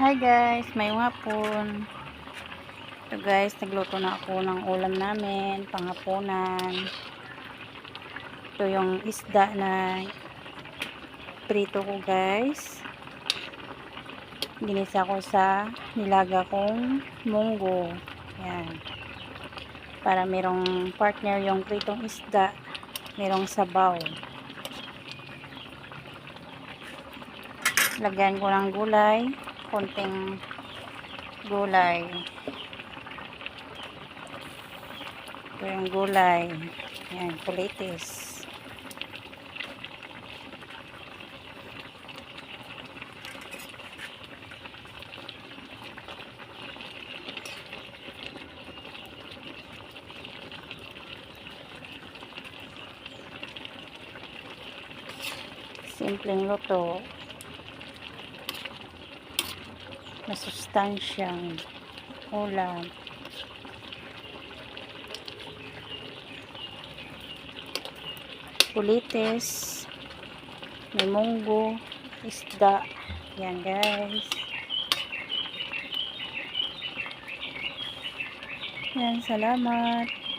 Hi guys, may hapon. So guys, nagluto na ako ng ulam namin, panghapunan. Ito yung isda na prito ko guys. Ginisa ko sa nilaga kong munggo. Yan. Para merong partner yung pritong isda, merong sabaw. Lagyan ko ng gulay, konting gulay. Ito yung gulay. Yan, kulitis. Simpleng luto. Masustansyang ulam. Kulitis, may munggo, isda. Yan guys. Yan, salamat.